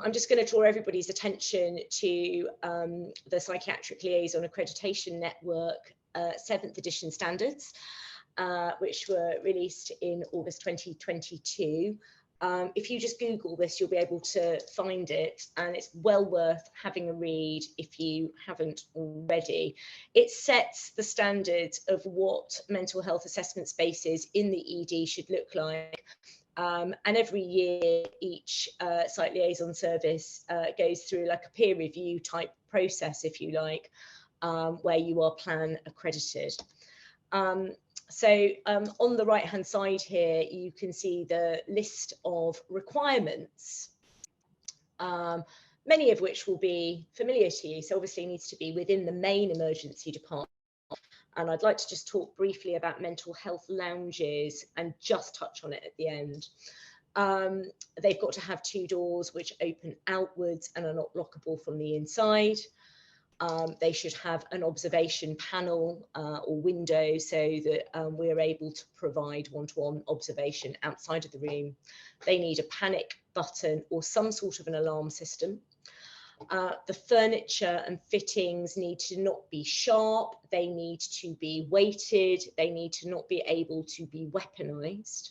I'm just going to draw everybody's attention to the Psychiatric Liaison Accreditation Network 7th edition standards, which were released in August 2022. If you just Google this, you'll be able to find it, and it's well worth having a read if you haven't already. It sets the standards of what mental health assessment spaces in the ED should look like. And every year, each site liaison service goes through like a peer review type process, if you like, where you are plan accredited. So on the right hand side here, you can see the list of requirements, many of which will be familiar to you. So obviously it needs to be within the main emergency department. And I'd like to just talk briefly about mental health lounges and just touch on it at the end. They've got to have 2 doors which open outwards and are not lockable from the inside. They should have an observation panel or window so that we're able to provide one-to-one observation outside of the room. They need a panic button or some sort of an alarm system. The furniture and fittings need to not be sharp, they need to be weighted, they need to not be able to be weaponized.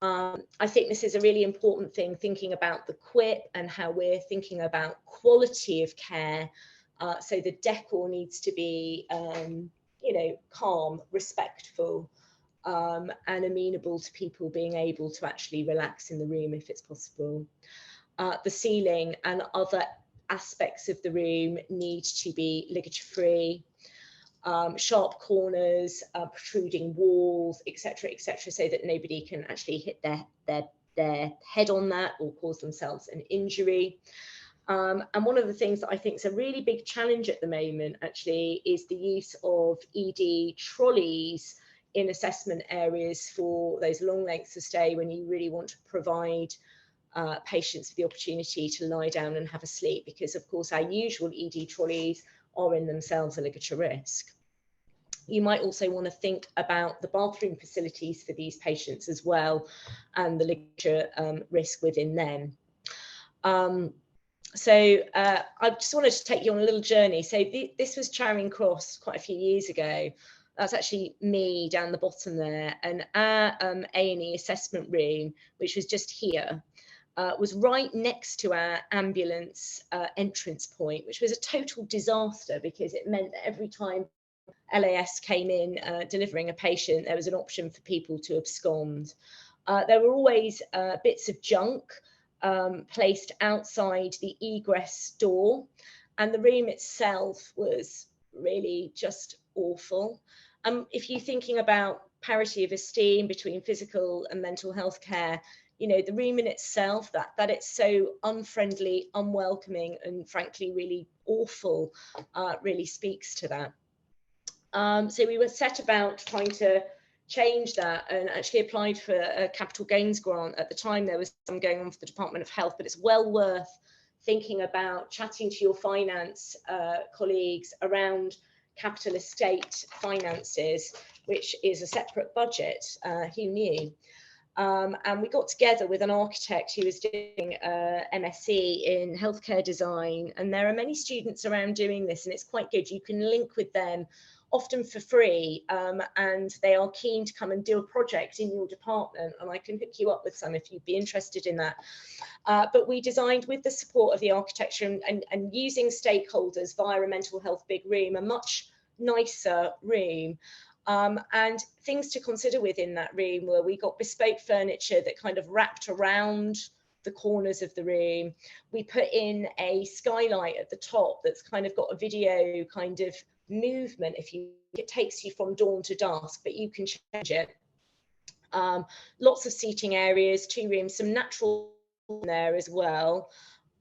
I think this is a really important thing, thinking about the QIP and how we're thinking about quality of care. So the decor needs to be, you know, calm, respectful, and amenable to people being able to actually relax in the room if it's possible. The ceiling and other aspects of the room need to be ligature-free, sharp corners, protruding walls, etc., so that nobody can actually hit their head on that or cause themselves an injury. And one of the things that I think is a really big challenge at the moment actually is the use of ED trolleys in assessment areas for those long lengths of stay when you really want to provide patients with the opportunity to lie down and have a sleep, because of course our usual ED trolleys are in themselves a ligature risk. You might also want to think about the bathroom facilities for these patients as well, and the ligature risk within them. So I just wanted to take you on a little journey. So this was Charing Cross quite a few years ago. That's actually me down the bottom there, and our A&E assessment room, which was just here, was right next to our ambulance entrance point, which was a total disaster because it meant that every time LAS came in delivering a patient, there was an option for people to abscond. There were always bits of junk placed outside the egress door, and the room itself was really just awful. If you're thinking about parity of esteem between physical and mental health care, you know, the room in itself, that it's so unfriendly, unwelcoming, and frankly really awful, really speaks to that. So we were set about trying to change that and actually applied for a capital gains grant. At the time there was some going on for the Department of Health, but it's well worth thinking about chatting to your finance colleagues around capital estate finances, which is a separate budget. Who knew? And we got together with an architect who was doing MSc in healthcare design, and there are many students around doing this, and it's quite good. You can link with them often for free, and they are keen to come and do a project in your department, and I can hook you up with some if you'd be interested in that. But we designed, with the support of the architecture and using stakeholders via a mental health big room, a much nicer room. And things to consider within that room were, we got bespoke furniture that kind of wrapped around the corners of the room. We put in a skylight at the top that's kind of got a video kind of movement, if you, it takes you from dawn to dusk, but you can change it. Lots of seating areas, 2 rooms, some natural in there as well.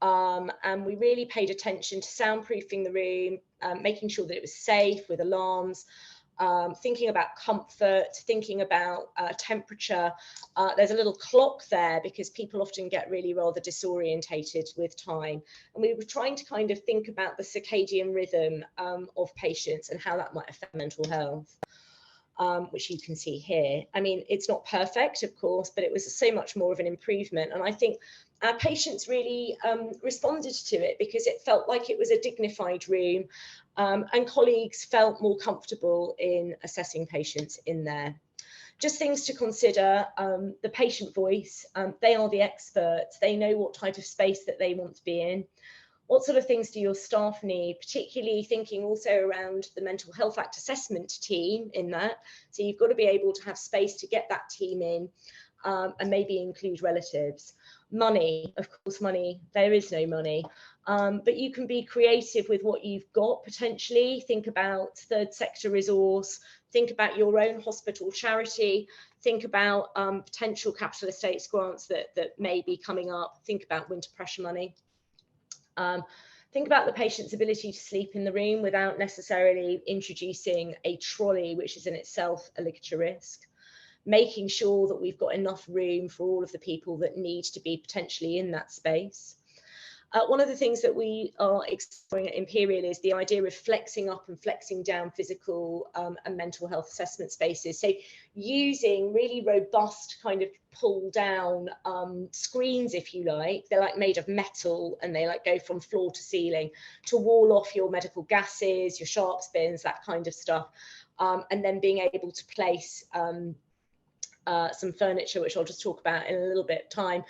And we really paid attention to soundproofing the room, making sure that it was safe with alarms. Thinking about comfort, thinking about temperature. There's a little clock there because people often get really rather disorientated with time. And we were trying to kind of think about the circadian rhythm of patients and how that might affect mental health. which you can see here. I mean, it's not perfect, of course, but it was so much more of an improvement. And I think our patients really responded to it because it felt like it was a dignified room, and colleagues felt more comfortable in assessing patients in there. Just things to consider, the patient voice, they are the experts, they know what type of space that they want to be in. What sort of things do your staff need, particularly thinking also around the Mental Health Act assessment team in that. So you've got to be able to have space to get that team in, and maybe include relatives. Money, of course, money, there is no money, but you can be creative with what you've got potentially. Think about third sector resource, think about your own hospital charity, think about potential capital estates grants that may be coming up, think about winter pressure money. Think about the patient's ability to sleep in the room without necessarily introducing a trolley, which is in itself a ligature risk. Making sure that we've got enough room for all of the people that need to be potentially in that space. One of the things that we are exploring at Imperial is the idea of flexing up and flexing down physical and mental health assessment spaces. So using really robust kind of pull down screens, if you like. They're like made of metal and they like go from floor to ceiling to wall off your medical gases, your sharps bins, that kind of stuff. And then being able to place some furniture, which I'll just talk about in a little bit of time,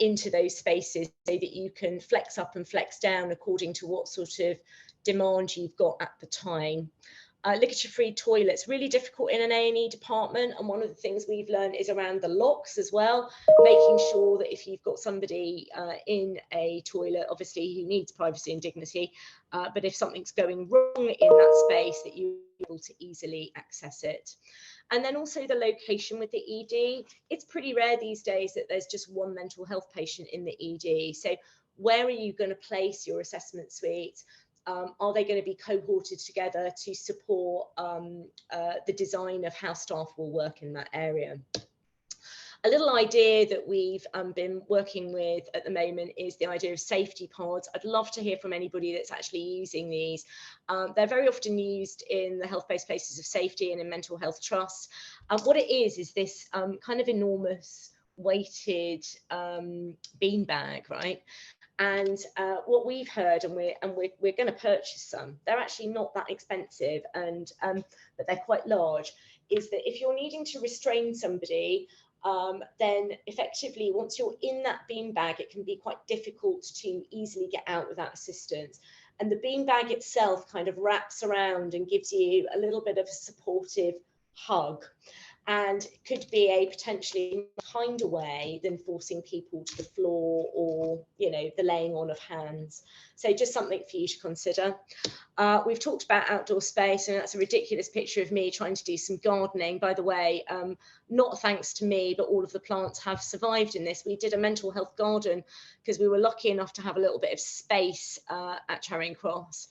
into those spaces so that you can flex up and flex down according to what sort of demand you've got at the time. Ligature-free toilets, really difficult in an A&E department, and one of the things we've learned is around the locks as well, making sure that if you've got somebody in a toilet, obviously who needs privacy and dignity, but if something's going wrong in that space, that you're able to easily access it. And then also the location with the ED. It's pretty rare these days that there's just one mental health patient in the ED. So where are you going to place your assessment suite? Are they going to be cohorted together to support the design of how staff will work in that area? A little idea that we've been working with at the moment is the idea of safety pods. I'd love to hear from anybody that's actually using these. They're very often used in the health-based places of safety and in mental health trusts. What it is this kind of enormous weighted beanbag, right? And what we've heard, and we're going to purchase some, they're actually not that expensive, and but they're quite large, is that if you're needing to restrain somebody, then effectively once you're in that beanbag, it can be quite difficult to easily get out without assistance. And the beanbag itself kind of wraps around and gives you a little bit of a supportive hug, and could be a potentially kinder way than forcing people to the floor or, you know, the laying on of hands. So just something for you to consider. We've talked about outdoor space, and that's a ridiculous picture of me trying to do some gardening. By the way, not thanks to me, but all of the plants have survived in this. We did a mental health garden because we were lucky enough to have a little bit of space at Charing Cross.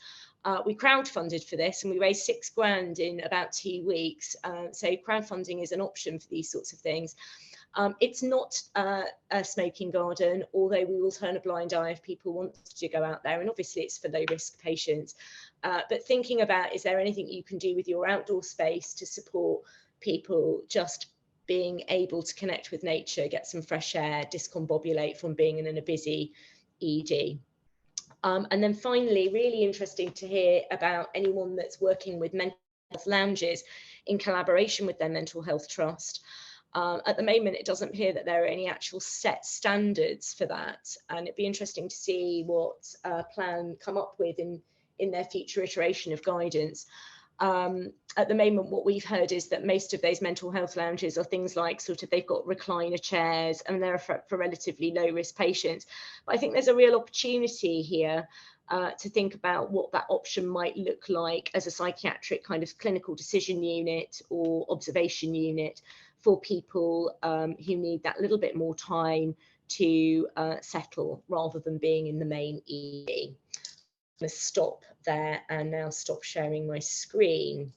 We crowdfunded for this and we raised £6,000 in about 2 weeks. So crowdfunding is an option for these sorts of things. It's not a smoking garden, although we will turn a blind eye if people want to go out there. And obviously it's for low risk patients. But thinking about, is there anything you can do with your outdoor space to support people just being able to connect with nature, get some fresh air, discombobulate from being in a busy ED. And then finally, really interesting to hear about anyone that's working with mental health lounges in collaboration with their mental health trust. At the moment, it doesn't appear that there are any actual set standards for that. And it'd be interesting to see what Plan come up with in their future iteration of guidance. At the moment, what we've heard is that most of those mental health lounges are things like sort of, they've got recliner chairs and they're for relatively low risk patients. But I think there's a real opportunity here to think about what that option might look like as a psychiatric kind of clinical decision unit or observation unit for people who need that little bit more time to settle rather than being in the main ED. I'm going to stop there and now stop sharing my screen.